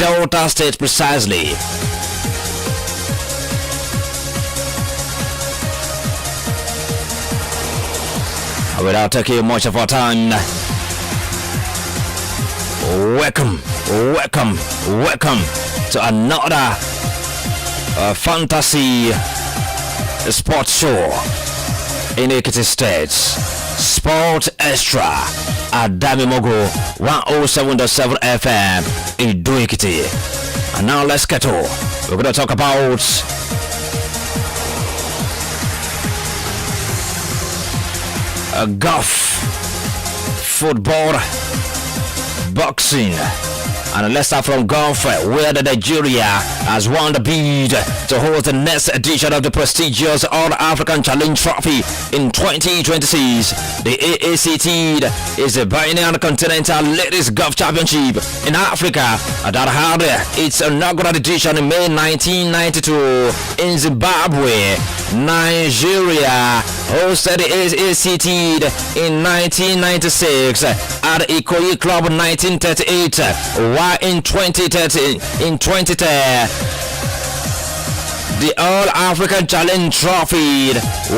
Delta State precisely. Without taking much of our time, welcome to another fantasy sports show in Ekiti State. Sport Extra Adamimogo 107.7 FM in Ekiti. And now let's get on. We're going to talk about golf, football, boxing. And let's start from golf, where Nigeria has won the bid to host the next edition of the prestigious All-African Challenge Trophy in 2026. The AACT is a biennial continental ladies golf championship in Africa that had its inaugural edition in May 1992 in Zimbabwe. Nigeria hosted the AACT in 1996 at Ikoyi Club 1938. While in 2010, the All-African Challenge Trophy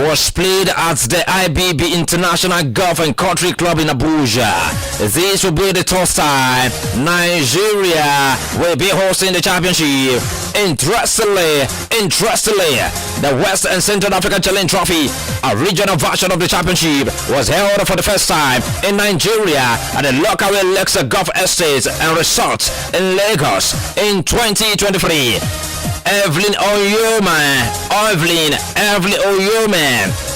was played at the IBB International Golf and Country Club in Abuja. This will be the third time Nigeria will be hosting the championship. Interestingly, the West and Central African Challenge Trophy, a regional version of the championship, was held for the first time in Nigeria at the Lokaway Lakes Golf Estate and Resort in Lagos in 2023. Evelyn Oyoma,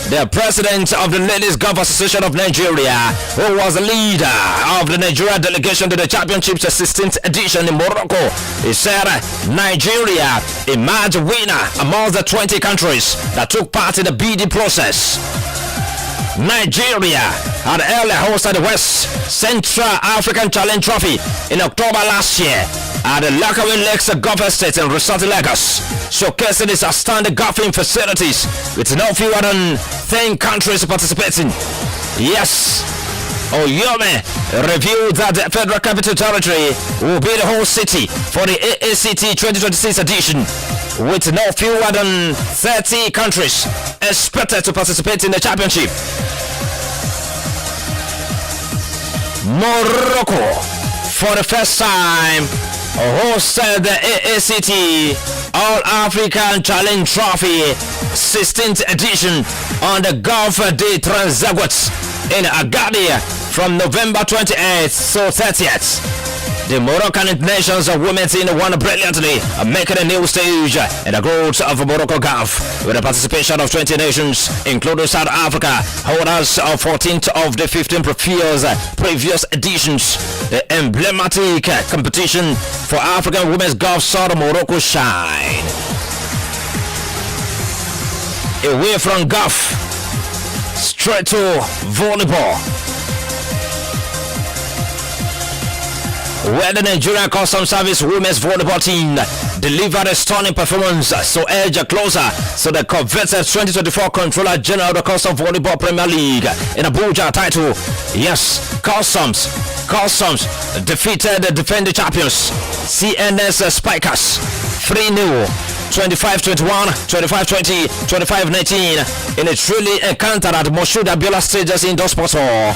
the president of the Ladies Golf Association of Nigeria, who was the leader of the Nigeria delegation to the championship's 16th edition in Morocco, he said Nigeria emerged winner among the 20 countries that took part in the bidding process. Nigeria had earlier hosted the West Central African Challenge Trophy in October last year at the Lakaway Lakes Golf Estate in Resort Lagos, showcasing its outstanding golfing facilities with no fewer than 10 countries participating. Yes, Oyome revealed that the Federal Capital Territory will be the host city for the AACT 2026 edition, with no fewer than 30 countries expected to participate in the championship. Morocco, for the first time, hosted the AACT All-African Challenge Trophy 16th edition on the Golf de Transaguas in Agadir from November 28th to 30th. The Moroccan nations of women's team won brilliantly, making a new stage in the growth of Morocco golf with the participation of 20 nations, including South Africa, holders of 14th of the 15 previous editions. The emblematic competition for African women's golf saw Morocco shine. Away from golf, straight to volleyball, where the Nigerian Customs Service women's volleyball team delivered a stunning performance to edge closer to the coveted 2024 Controller General of the Customs Volleyball Premier League in Abuja title. Yes, Customs defeated the defending champions CNS Spikers 3-0, 25-21, 25-20, 25-19 in a truly encounter at Moshood Abiola Stadium Indoor Sports Hall.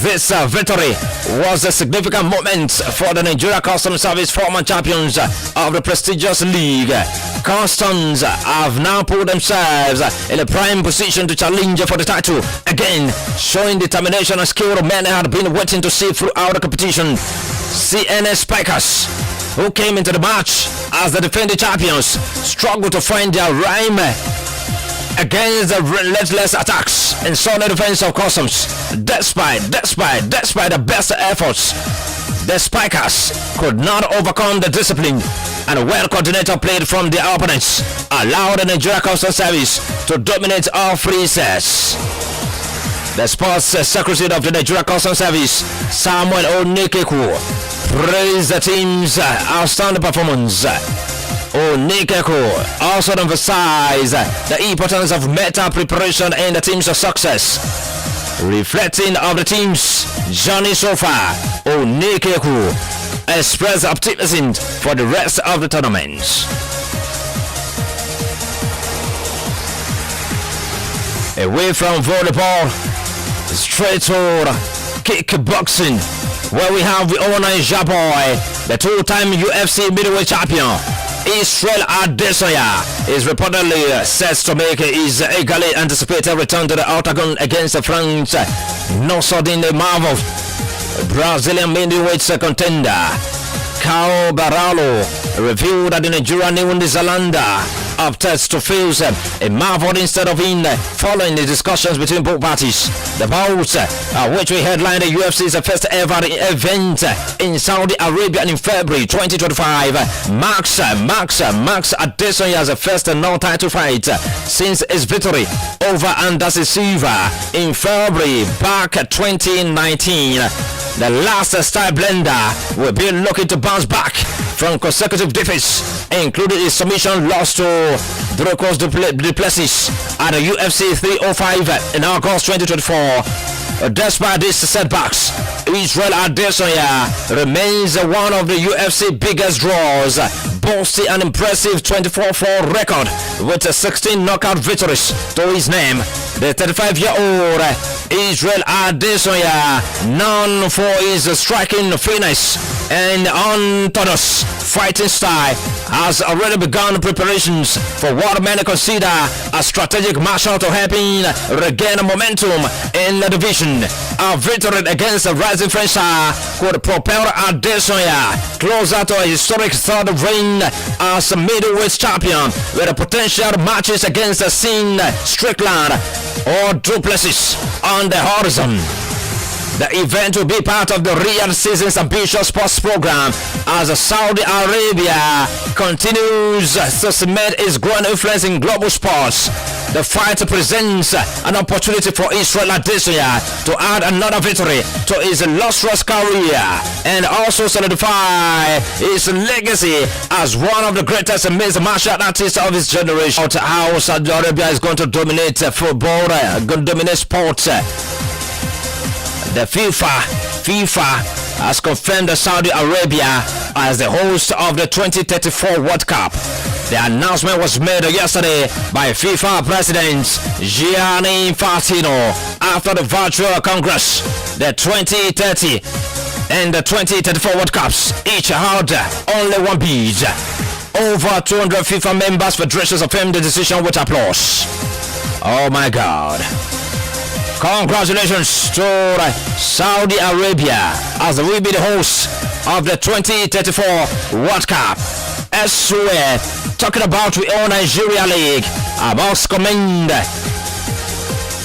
This victory was a significant moment for the Nigeria Customs Service former champions of the prestigious league. Customs have now put themselves in a prime position to challenge for the title again, showing determination and skill men had been waiting to see throughout the competition. CNS Spikers, who came into the match as the defending champions, struggled to find their rhyme against the relentless attacks and solid defense of Customs. Despite the best efforts, the Spikers could not overcome the discipline and well-coordinated play from their opponents allowed the Nigeria Customs Service to dominate all three sets. The sports secretary of the Nigeria Customs Service, Samuel Onikeku, praised the team's outstanding performance. Onikeku also emphasized the importance of mental preparation in the team's success. Reflecting on the team's journey so far, Onikeku express optimism for the rest of the tournament. Away from volleyball, straight to kickboxing, where we have the owner Jaboy, the two-time UFC middleweight champion. Israel Adesanya is reportedly set to make his eagerly anticipated return to the octagon against the France Nosodin Marvel. Brazilian middleweight contender Cao Baralo revealed that the Nigerian New Zealand opted to face a Marvel instead of in following the discussions between both parties. The bout, which will headline the UFC's first ever event in Saudi Arabia in February 2025, marks Adesanya's first non-title fight since his victory over Anderson Silva in February back 2019. The last style blender will be looking to bounce back from consecutive defeats, including a submission loss to Dracos Duplessis at the UFC 305 in August 2024. Despite these setbacks, Israel Adesanya remains one of the UFC biggest draws, boasting an impressive 24-4 record with 16 knockout victories to his name. The 35-year-old Israel Adesanya, known for his striking finesse and unorthodox fighting style, has already begun preparations for what many consider a strategic martial to help him regain momentum in the division. A victory against the rising French star could propel Adesanya closer to a historic third reign as a middleweight champion, with the potential matches against Sin Strickland or Duplessis on the horizon. The event will be part of the Riyadh season's ambitious sports program as Saudi Arabia continues to cement its growing influence in global sports. The fight presents an opportunity for Israel Adesanya to add another victory to his illustrious career and also solidify his legacy as one of the greatest mixed martial artists of his generation. How Saudi Arabia is going to dominate football, going to dominate sports. The FIFA has confirmed Saudi Arabia as the host of the 2034 World Cup. The announcement was made yesterday by FIFA President Gianni Infantino after the virtual Congress. The 2030 and the 2034 World Cups each had only one bid. Over 200 FIFA members federations affirmed the decision with applause. Oh my God. Congratulations to Saudi Arabia as they will be the host of the 2034 World Cup. As we're talking about the all Nigeria League, I must commend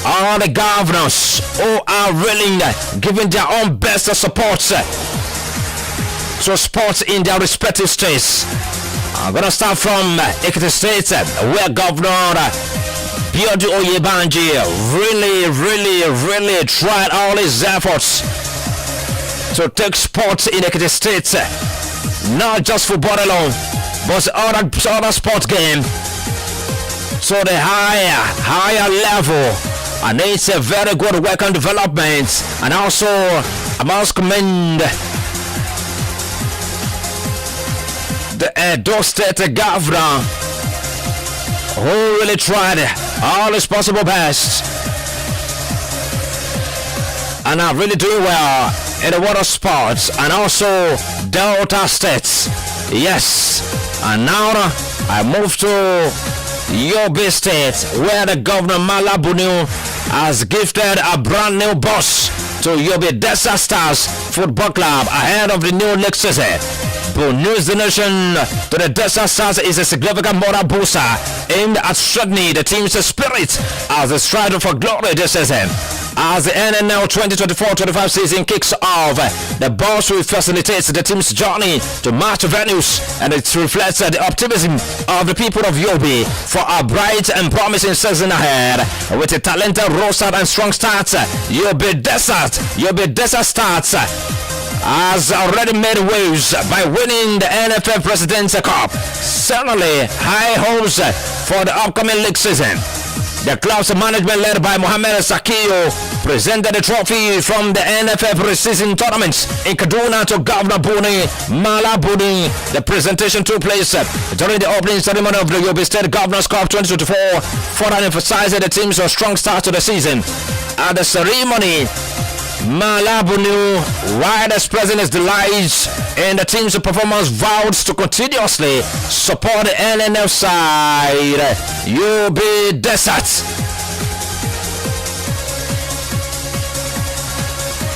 all the governors who are willing giving their own best support to sports in their respective states. I'm gonna start from Ekiti State, where Governor Biodun Oyebanji really tried all his efforts to take sports in Ekiti State, not just football alone, but other sports game, so the higher level, and it's a very good work on development. And also I must commend the Edo State governor, who really tried all his possible best and are really doing well in the water sports. And also Delta States, yes. And now I move to Yobe State, where the governor Malabunu has gifted a brand new bus to Yobe Desert Stars Football Club ahead of the new league season. Good news, the nation to the Desert Stars is a significant moral booster aimed at strengthening the team's spirit as they strive for glory this season. As the NNL 2024-25 season kicks off, the bus will facilitate the team's journey to match venues, and it reflects the optimism of the people of Yobe for a bright and promising season ahead. With a talented roster and strong start, Yobe Desert Stars has already made waves by winning the NFL President's Cup. Certainly high hopes for the upcoming league season. The club's management, led by Mohamed Sakio, presented the trophy from the NFF preseason tournaments in Kaduna to Governor Buni Malabuni. The presentation took place during the opening ceremony of the Yobe State Governors Cup 2024, further emphasizing the team's strong start to the season. At the ceremony, Malabunu, while expressing his delight in the team's performance, vowed to continuously support the NNF side, UB Desert.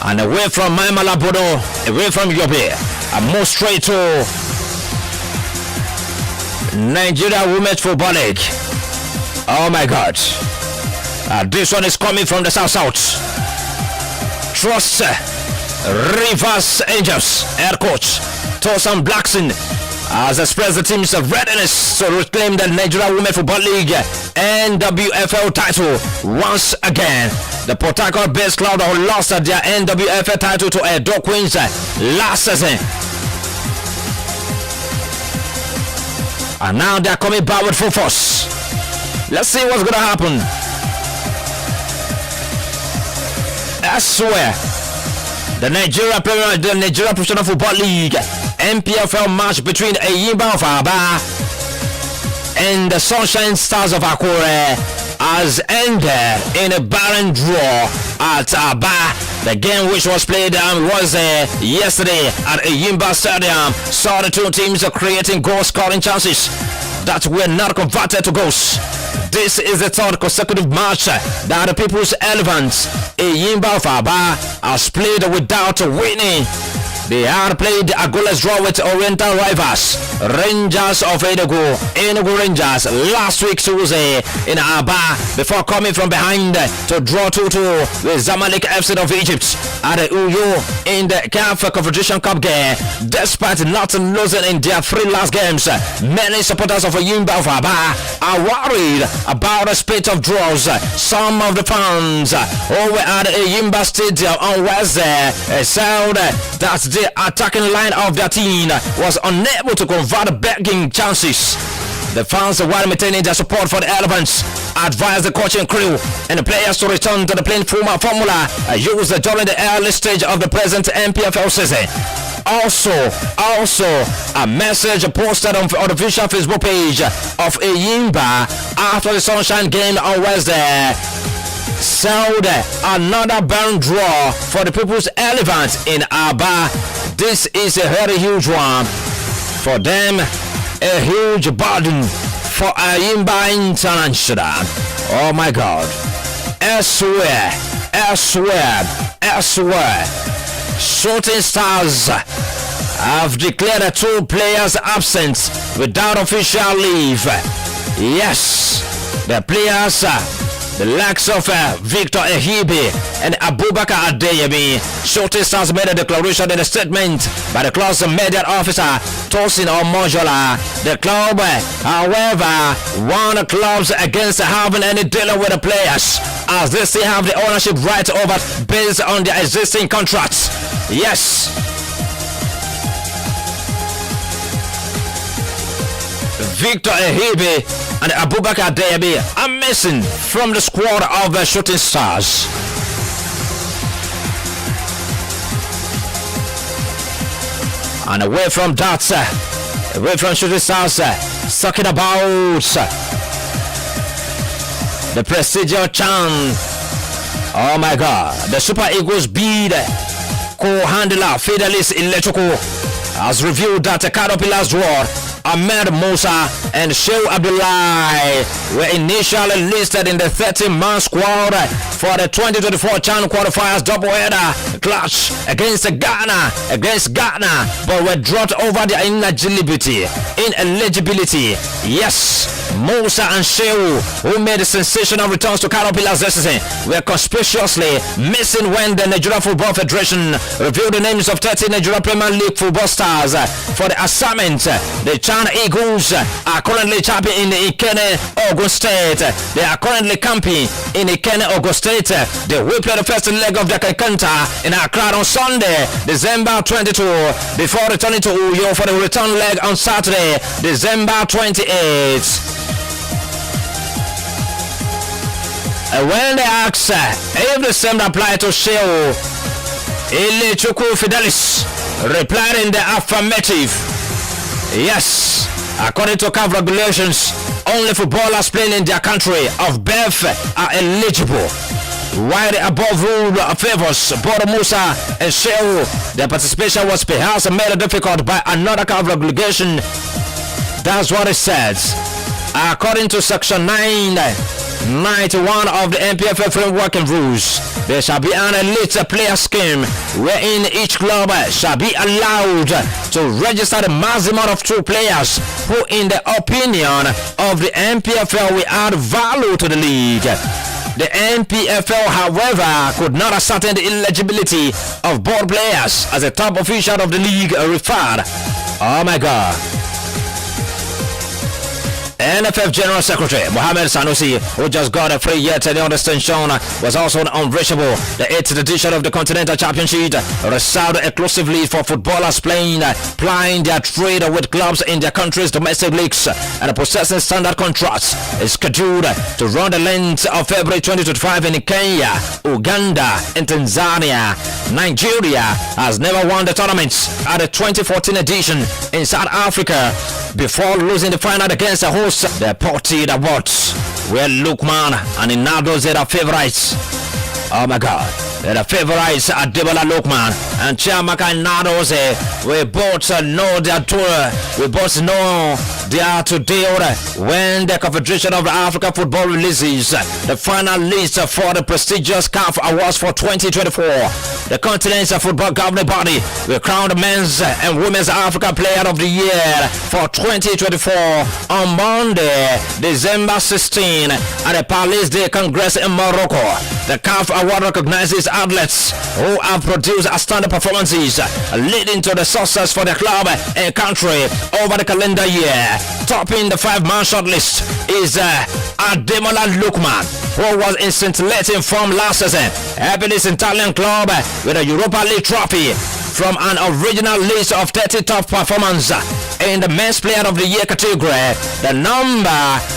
And away from my Malabunu, away from Yobe, and move straight to Nigeria Women's Football League. Oh my God. This one is coming from the South. Trust Rivers Angels head coach Tosan Blackson has expressed the team's readiness to reclaim the Nigeria Women's Football League NWFL title once again. The Port Harcourt-based club lost their NWFL title to Edo Queens last season, and now they are coming back with full force. Let's see what's gonna happen. I swear, the Nigeria Professional Football League NPFL match between Eyimba of Aba and the Sunshine Stars of Akure has ended in a barren draw at Aba. The game, which was played yesterday at Eyimba Stadium, saw the two teams creating goal-scoring chances that were not converted to goals. This is the third consecutive match that the People's Elephants, Eyimba of Aba, has played without winning. They had played a goalless draw with Oriental rivals Rangers of Enugu Rangers last week Tuesday in Aba, before coming from behind to draw 2-2 with Zamalek FC of Egypt at the Uyo in the CAF Confederation Cup game. Despite not losing in their three last games, many supporters of Eyimba of Aba are worried about the spate of draws. Some of the fans who were at Eyimba Stadium on Wednesday said that the attacking line of their team was unable to convert begging chances. The fans, while maintaining their support for the Elephants, advised the coaching crew and the players to return to the playing formula used during the early stage of the present NPFL season. Also, a message posted on the official Facebook page of Eyimba after the Sunshine game on Wednesday sold another barren draw for the People's Elephants in Aba. This is a very huge one for them, a huge burden for Eyimba International. Oh my God. Elsewhere, Shooting Stars have declared 2 players absent without official leave. Yes, the players, the likes of Victor Ehibe and Abubakar Adeyemi. Shooting Stars made a declaration in a statement by the club's media officer Tosin Omojola. The club, however, warned the clubs against having any dealing with the players, as they still have the ownership right over based on their existing contracts. Yes. Victor Ehibe and Abubakar Adeyemi are missing from the squad of the Shooting Stars. And away from that, away from Shooting Stars, talking about the prestigious Chan. Oh my God, the Super Eagles beat co-handler Fidelis Electrical has revealed that the Caterpillars draw Ahmed Musa and Shehu Abdullahi were initially listed in the 30-man squad for the 2024 CHAN qualifiers doubleheader clash against Ghana, but were dropped over their ineligibility. Yes, Musa and Shehu, who made sensational returns to Caterpillars this season, were conspicuously missing when the Nigeria Football Federation revealed the names of 30 Nigeria Premier League football stars for the assignment. The CHAN Eagles are currently champion in Ikene, Ogun State. They are currently camping in Ikene, Ogun State. They will play the first leg of the Kankanta in Accra on Sunday, December 22, before returning to Uyo for the return leg on Saturday, December 28. when they ask if the same apply to Sheo, Ile Chuku Fidelis replied in the affirmative. Yes, according to CAF regulations, only footballers playing in their country of birth are eligible. While the above rule favors Bodo Musa and Sheo, their participation was perhaps made difficult by another CAF regulation. That's what it says. According to Section 991 of the NPFL Framework and Rules, there shall be an elite player scheme wherein each club shall be allowed to register the maximum of 2 players who, in the opinion of the NPFL, will add value to the league. The NPFL, however, could not ascertain the eligibility of both players, as a top official of the league referred. Oh my God. NFF General Secretary Mohamed Sanusi, who just got a 3-year tenure extension, was also unreachable. The 8th edition of the Continental Championship reserved exclusively for footballers plying their trade with clubs in their country's domestic leagues and possessing standard contracts, is scheduled to run the length of February 2025 in Kenya, Uganda, and Tanzania. Nigeria has never won the tournaments at the 2014 edition in South Africa before losing the final against the host, the Porty Awards, where Lukman and Inado are favorites. Oh my God. The favorites are Debola Lukman and Chiamaka Nadoze. We both know their tour. We both know they are today when the Confederation of African Football releases the final list for the prestigious CAF Awards for 2024. The continent's football governing body will crown the men's and women's African Player of the Year for 2024 on Monday, December 16 at the Palais de Congrès in Morocco. The CAF Award recognizes athletes who have produced outstanding performances leading to the success for the club and country over the calendar year. Topping the 5-man shortlist is Ademola Lookman, who was in scintillating form last season, helping his Italian club with a Europa League trophy from an original list of 30 top performers in the Men's Player of the Year category. The number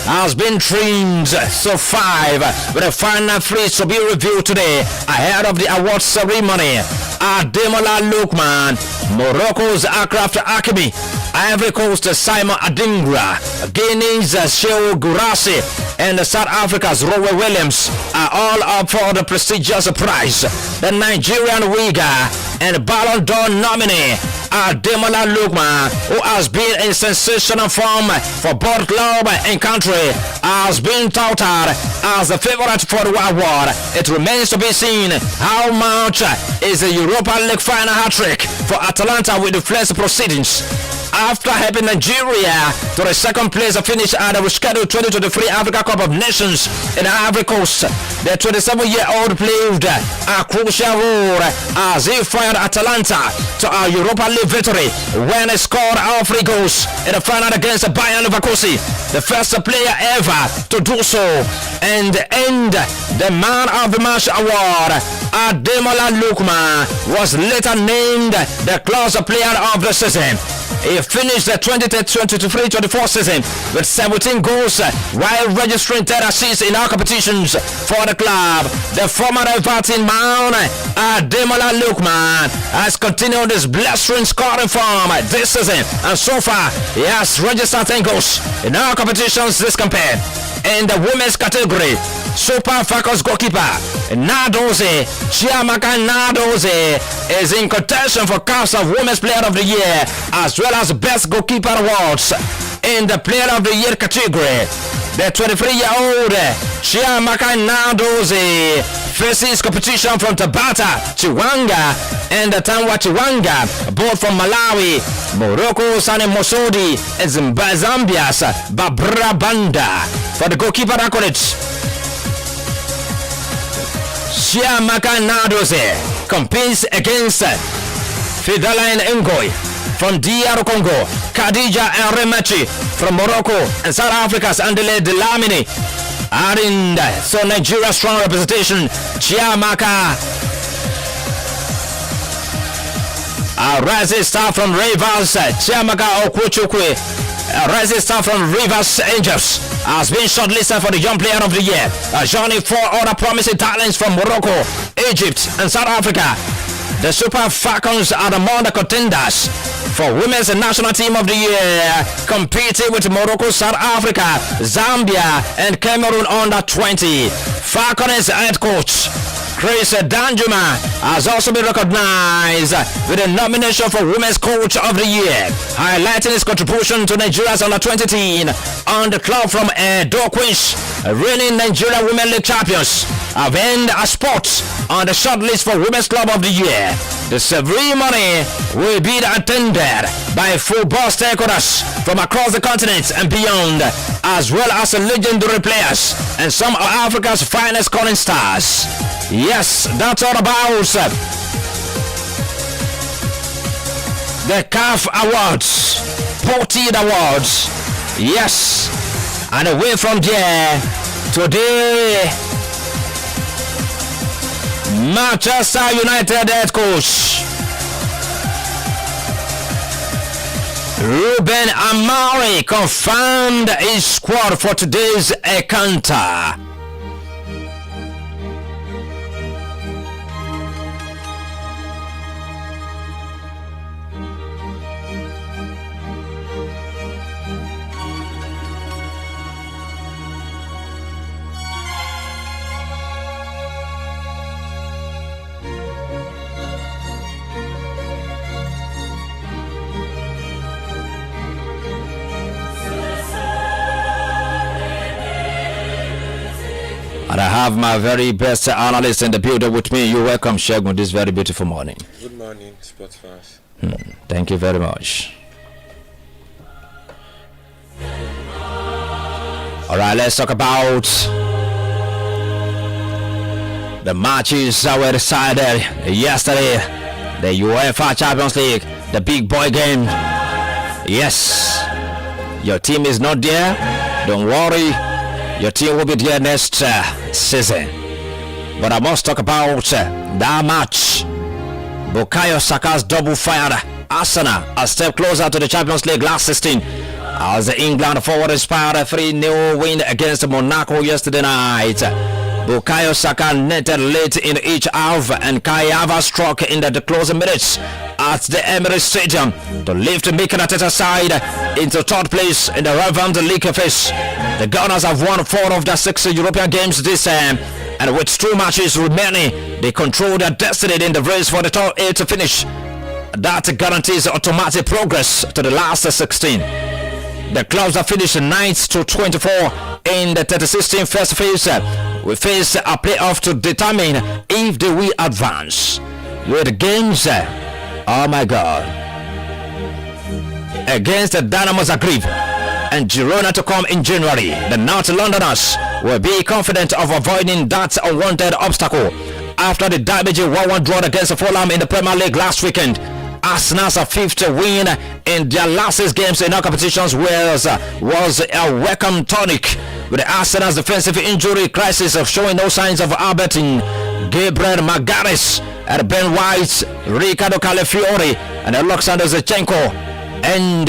has been trimmed to 5, with the final 3 to be reviewed today ahead of the award ceremony. Ademola Lookman, Morocco's Akraf Hakimi, Ivory Coast Simon Adingra, Guinea's Sheo Gurasi, and South Africa's Rowe Williams are all up for the prestigious prize. The Nigerian winger and Ballon d'Or nominee Ademola Lookman, who has been in sensational form for both club and country, has been touted as the favorite for the award. It remains to be seen how much is the Europa League final hat-trick for Atalanta with the first proceedings. After helping Nigeria to the second place finish at the rescheduled 2023 Africa Cup of Nations in Ivory Coast, the 27-year-old played a crucial role as he fired Atalanta to a Europa League victory when he scored all 3 goals in the final against Bayern Leverkusen, the first player ever to do so, and end the Man of the Match award. Ademola Lookman was later named the Class Player of the Season. He finished the 2023-24 season with 17 goals while registering 10 assists in all competitions for the club. The former Everton man, Ademola Lookman, has continued his blistering scoring form this season, and so far he has registered 10 goals in all competitions this campaign. In the women's category, Super Falcons goalkeeper Nadoze, Chiamaka Nadoze, is in contention for CAF's Women's Player of the Year as well as Best Goalkeeper awards. In the Player of the Year category, the 23-year-old Chiamaka Nadoze faces competition from Tabata Chiwanga and Tanwa Chiwanga, both from Malawi, Morocco, Sane Mosodi, and Zambia's Babra Banda. For the goalkeeper accolades, Chiamaka Nadoze competes against Fidela Ngoy from DR Congo, Khadija Remachi from Morocco, and South Africa's Andele Delamini. Adding so Nigeria's strong representation, Chiamaka, a rising star from Rivers, Chiamaka Okwochukwu, Rising star from Rivers Angels has been shortlisted for the Young Player of the Year, joining 4 other promising talents from Morocco, Egypt, and South Africa. The Super Falcons are among the contenders for Women's National Team of the Year, competing with Morocco, South Africa, Zambia, and Cameroon under 20. Falcons head coach Chris Danjuma has also been recognized with a nomination for Women's Coach of the Year, highlighting his contribution to Nigeria's under-20 team on the club from Edo Queens, reigning Nigeria Women League champions, have earned a spot on the shortlist for Women's Club of the Year. The ceremony will be attended by football stakeholders from across the continent and beyond, as well as legendary players and some of Africa's finest calling stars. Yes, that's all about the CAF Awards, Ported Awards. Yes, and away from there, today, Manchester United head coach Ruben Amorim confirmed his squad for today's encounter. And I have my very best analyst in the building with me. You're welcome, Shegun, this very beautiful morning. Good morning, sports fans. Thank you very much. All right, let's talk about the matches that were decided yesterday. The UEFA Champions League, the big boy game. Yes, your team is not there. Don't worry. Your team will be there next season. But I must talk about that match. Bukayo Saka's double fired Arsenal a step closer to the Champions League last 16 as the England forward inspired a 3-0 win against Monaco yesterday night. Bukayo Saka netted late in each half and Kai Havertz struck in the closing minutes at the Emirates Stadium to lift Mikel Arteta's side into third place in the relevant league phase. The Gunners have won 4 of their 6 European games this time, and with 2 matches remaining, they control their destiny in the race for the top 8 to finish. That guarantees automatic progress to the last 16. The clubs have finished 9th to 24 in the 2016 first phase. We face a playoff to determine if they will advance. With games, oh my God, against the Dynamo Zagreb and Girona to come in January, the North Londoners will be confident of avoiding that unwanted obstacle. After the damaging 1-1 draw against Fulham in the Premier League last weekend, Arsenal's 5th win in their last 6 games in all competitions was a welcome tonic, with the Arsenal's defensive injury crisis of showing no signs of abating. Gabriel Magalhaes and Ben White, Ricardo Calafiori and Alexander Zinchenko and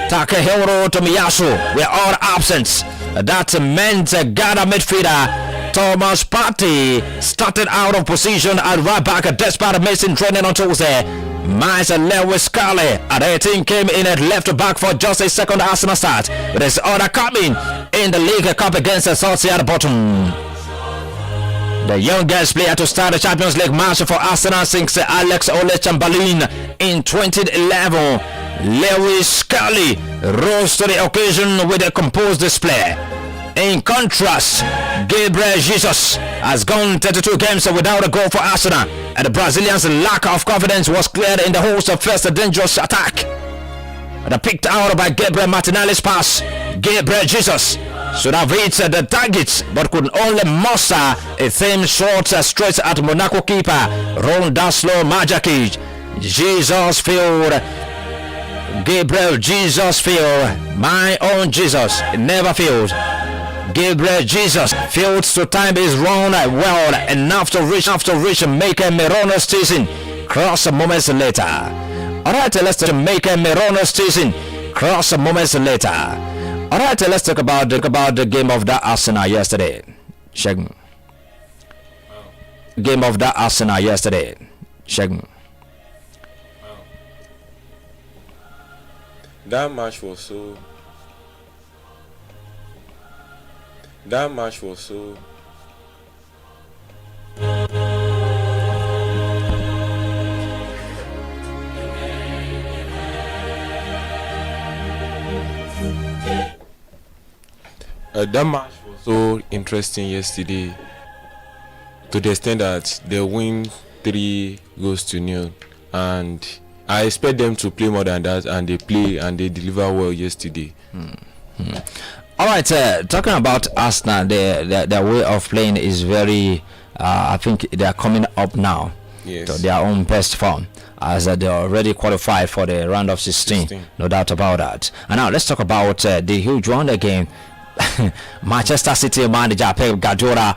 Takehiro Tomiyasu were all absent. That meant Ghana midfielder Thomas Partey started out of position at right back despite missing training on Tuesday. Miles Lewis Scully at 18 came in at left back for just a second Arsenal start, with his order coming in the League Cup against the Southside Bottom. The youngest player to start the Champions League match for Arsenal since Alex Oxlade-Chamberlain in 2011, Lewis Scully rose to the occasion with a composed display. In contrast, Gabriel Jesus has gone 32 games without a goal for Arsenal, and the Brazilian's lack of confidence was clear in the host's first dangerous attack. The picked out by Gabriel Martinelli's pass, Gabriel Jesus should have hit the target but could only muster a thin shot straight at Monaco keeper Rondaslao Majakic. Jesus field, Gabriel Jesus field, my own Jesus, never failed. Gabriel Jesus failed to time his run well enough to reach Mikel Merino's station cross moments later. Alright, let's Mikel Merino's station Cross moments later. All right, let's talk about the game of that Arsenal yesterday. Shagun. Game of that Arsenal yesterday. Shagun. That match was so. That match was so interesting yesterday, to the extent that they win 3-0, and I expect them to play more than that, and they play and they deliver well yesterday. All right, talking about Arsenal, their way of playing is very. I think they are coming up now Yes. to their own best form, as they already qualified for the round of 16. No doubt about that. And now let's talk about the huge one again. Manchester City manager Pep Guardiola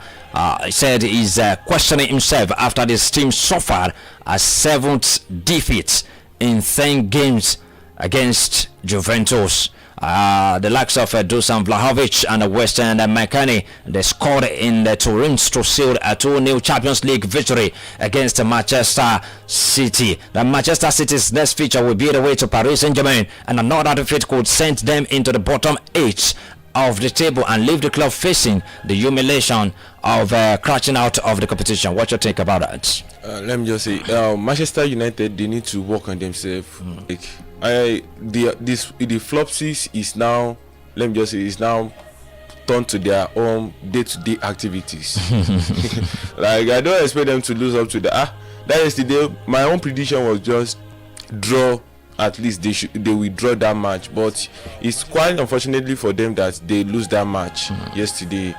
said he's questioning himself after this team suffered a 7th defeat in 10 games against Juventus. The likes of Dusan Vlahovic and Western McKennie, they scored in the Turin to seal a 2-0 Champions League victory against Manchester City. The Manchester City's next feature will be the way to Paris Saint-Germain, and another defeat could send them into the bottom 8 of the table and leave the club facing the humiliation of crashing out of the competition. What you think about that? Let me just say, Manchester United, they need to work on themselves. Like, the Flopsies is now, let me just say, is now turned to their own day-to-day activities. Like, I don't expect them to lose up to that yesterday. My own prediction was just draw. At least they withdraw that match, but it's quite unfortunately for them that they lose that match yesterday.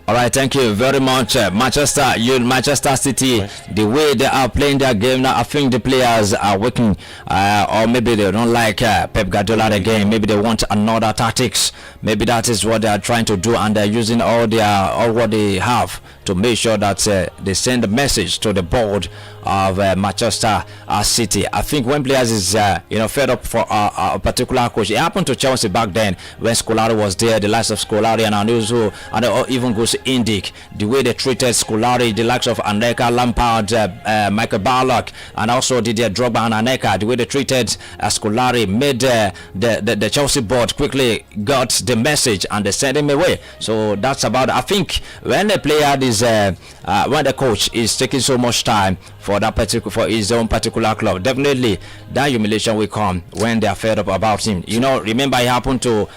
All right, thank you very much. Manchester City, the way they are playing their game now, I think the players are working, or maybe they don't like Pep Guardiola again. Maybe they want another tactics. Maybe that is what they are trying to do, and they're using all what they have to make sure that they send a message to the board of Manchester City. I think when players is fed up for a particular coach, it happened to Chelsea back then when Scolari was there. The likes of Scolari and Anuso, and even goes Indyk, the way they treated Scolari, the likes of Aneka, Lampard, Michael Ballack, and also Didier Drogba and Aneka, the way they treated Scolari made the Chelsea board quickly got the message and they sent him away. So that's about it. I think when the player is when the coach is taking so much time for his own particular club, definitely that humiliation will come when they are fed up about him. Remember it happened to